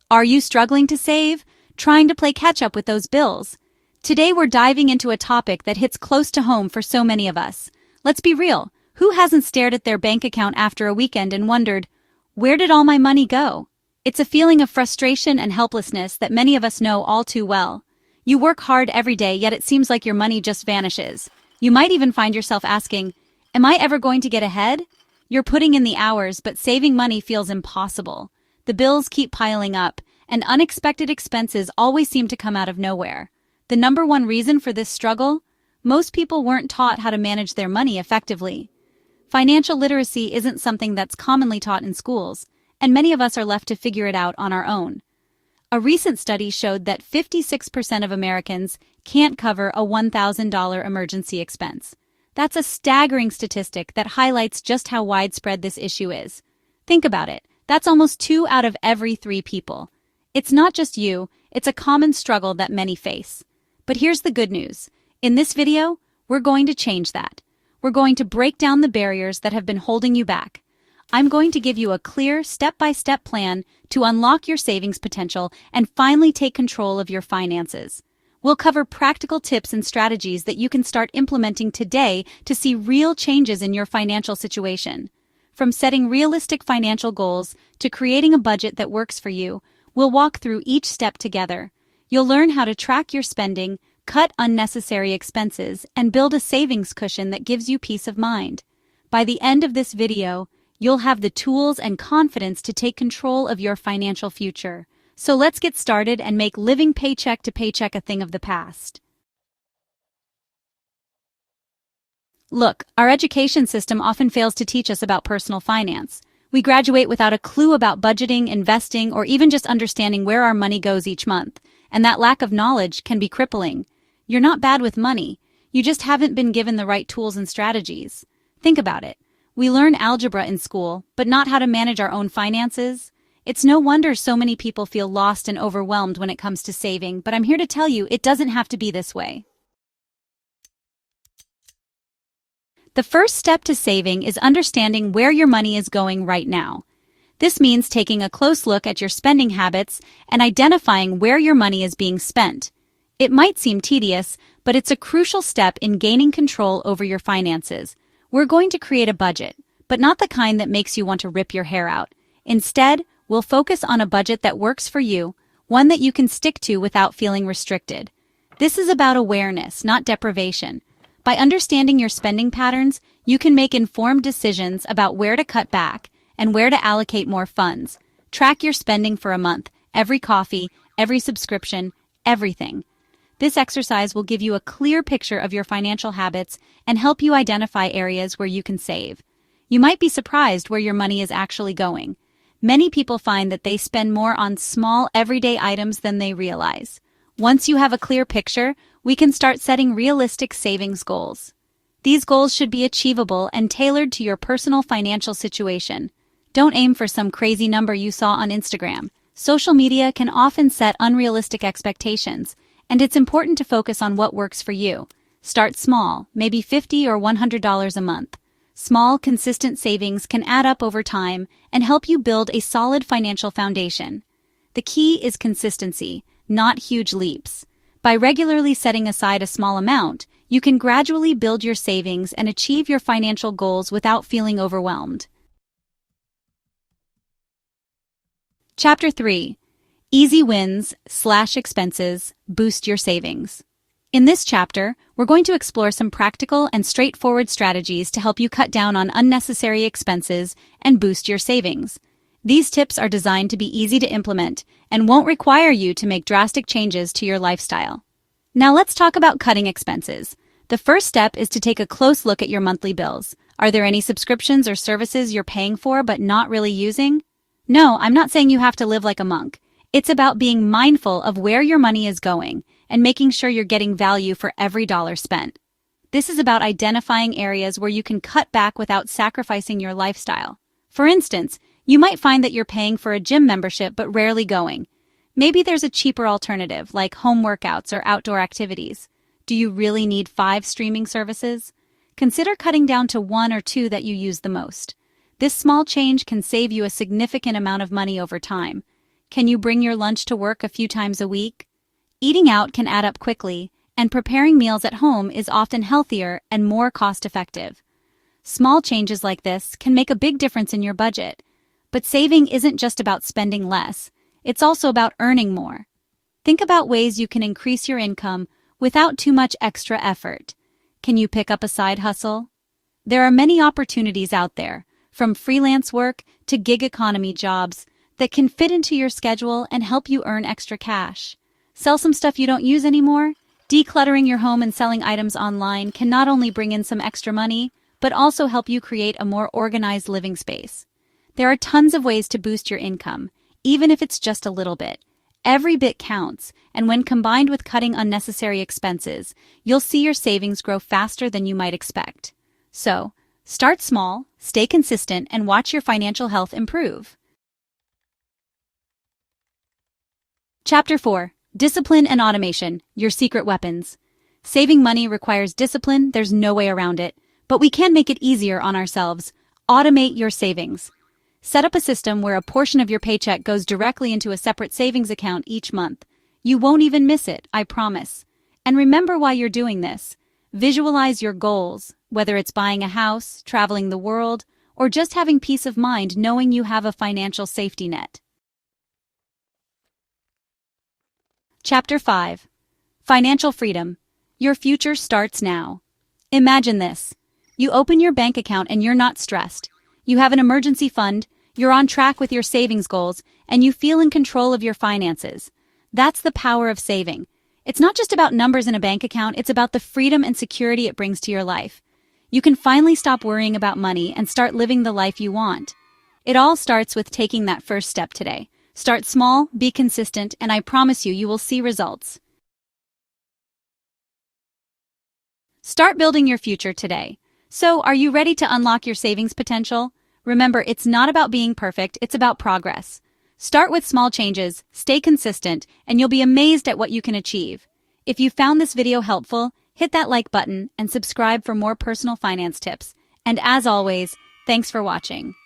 Are you struggling to save? Trying to play catch up with those bills? Today we're diving into a topic that hits close to home for so many of us. Let's be real. Who hasn't stared at their bank account after a weekend and wondered, where did all my money go? It's a feeling of frustration and helplessness that many of us know all too well. You work hard every day, yet it seems like your money just vanishes. You might even find yourself asking, am I ever going to get ahead? You're putting in the hours, but saving money feels impossible. The bills keep piling up, and unexpected expenses always seem to come out of nowhere. The number one reason for this struggle? Most people weren't taught how to manage their money effectively. Financial literacy isn't something that's commonly taught in schools, and many of us are left to figure it out on our own. A recent study showed that 56% of Americans can't cover a $1,000 emergency expense. That's a staggering statistic that highlights just how widespread this issue is. Think about it. That's almost 2 out of every 3 people. It's not just you, it's a common struggle that many face. But here's the good news. In this video, we're going to change that. We're going to break down the barriers that have been holding you back. I'm going to give you a clear, step-by-step plan to unlock your savings potential and finally take control of your finances. We'll cover practical tips and strategies that you can start implementing today to see real changes in your financial situation. From setting realistic financial goals to creating a budget that works for you, we'll walk through each step together. You'll learn how to track your spending, cut unnecessary expenses, and build a savings cushion that gives you peace of mind. By the end of this video, you'll have the tools and confidence to take control of your financial future. So let's get started and make living paycheck to paycheck a thing of the past. Look, our education system often fails to teach us about personal finance. We graduate without a clue about budgeting, investing, or even just understanding where our money goes each month. And that lack of knowledge can be crippling. You're not bad with money. You just haven't been given the right tools and strategies. Think about it. We learn algebra in school, but not how to manage our own finances. It's no wonder so many people feel lost and overwhelmed when it comes to saving, but I'm here to tell you it doesn't have to be this way. The first step to saving is understanding where your money is going right now. This means taking a close look at your spending habits and identifying where your money is being spent. It might seem tedious, but it's a crucial step in gaining control over your finances. We're going to create a budget, but not the kind that makes you want to rip your hair out. Instead, we'll focus on a budget that works for you, one that you can stick to without feeling restricted. This is about awareness, not deprivation. By understanding your spending patterns, you can make informed decisions about where to cut back and where to allocate more funds. Track your spending for a month, every coffee, every subscription, everything. This exercise will give you a clear picture of your financial habits and help you identify areas where you can save. You might be surprised where your money is actually going. Many people find that they spend more on small, everyday items than they realize. Once you have a clear picture, we can start setting realistic savings goals. These goals should be achievable and tailored to your personal financial situation. Don't aim for some crazy number you saw on Instagram. Social media can often set unrealistic expectations, and it's important to focus on what works for you. Start small, maybe $50 or $100 a month. Small, consistent savings can add up over time and help you build a solid financial foundation. The key is consistency, not huge leaps. By regularly setting aside a small amount, you can gradually build your savings and achieve your financial goals without feeling overwhelmed. Chapter 3. Easy wins/expenses boost your savings. In this chapter, we're going to explore some practical and straightforward strategies to help you cut down on unnecessary expenses and boost your savings. These tips are designed to be easy to implement and won't require you to make drastic changes to your lifestyle. Now let's talk about cutting expenses. The first step is to take a close look at your monthly bills. Are there any subscriptions or services you're paying for but not really using? No, I'm not saying you have to live like a monk. It's about being mindful of where your money is going and making sure you're getting value for every dollar spent. This is about identifying areas where you can cut back without sacrificing your lifestyle. For instance, you might find that you're paying for a gym membership but rarely going. Maybe there's a cheaper alternative like home workouts or outdoor activities. Do you really need 5 streaming services? Consider cutting down to 1 or 2 that you use the most. This small change can save you a significant amount of money over time. Can you bring your lunch to work a few times a week? Eating out can add up quickly, and preparing meals at home is often healthier and more cost-effective. Small changes like this can make a big difference in your budget. But saving isn't just about spending less, it's also about earning more. Think about ways you can increase your income without too much extra effort. Can you pick up a side hustle? There are many opportunities out there, from freelance work to gig economy jobs, that can fit into your schedule and help you earn extra cash. Sell some stuff you don't use anymore? Decluttering your home and selling items online can not only bring in some extra money, but also help you create a more organized living space. There are tons of ways to boost your income, even if it's just a little bit. Every bit counts, and when combined with cutting unnecessary expenses, you'll see your savings grow faster than you might expect. So, start small, stay consistent, and watch your financial health improve. Chapter 4. Discipline and Automation, Your Secret Weapons. Saving money requires discipline, there's no way around it. But we can make it easier on ourselves. Automate your savings. Set up a system where a portion of your paycheck goes directly into a separate savings account each month. You won't even miss it, I promise. And remember why you're doing this. Visualize your goals, whether it's buying a house, traveling the world, or just having peace of mind knowing you have a financial safety net. Chapter 5. Financial Freedom. Your future starts now. Imagine this. You open your bank account and you're not stressed. You have an emergency fund, you're on track with your savings goals, and you feel in control of your finances. That's the power of saving. It's not just about numbers in a bank account, it's about the freedom and security it brings to your life. You can finally stop worrying about money and start living the life you want. It all starts with taking that first step today. Start small, be consistent, and I promise you will see results. Start building your future today. So, are you ready to unlock your savings potential? Remember, it's not about being perfect, it's about progress. Start with small changes, stay consistent, and you'll be amazed at what you can achieve. If you found this video helpful, hit that like button and subscribe for more personal finance tips. And as always, thanks for watching.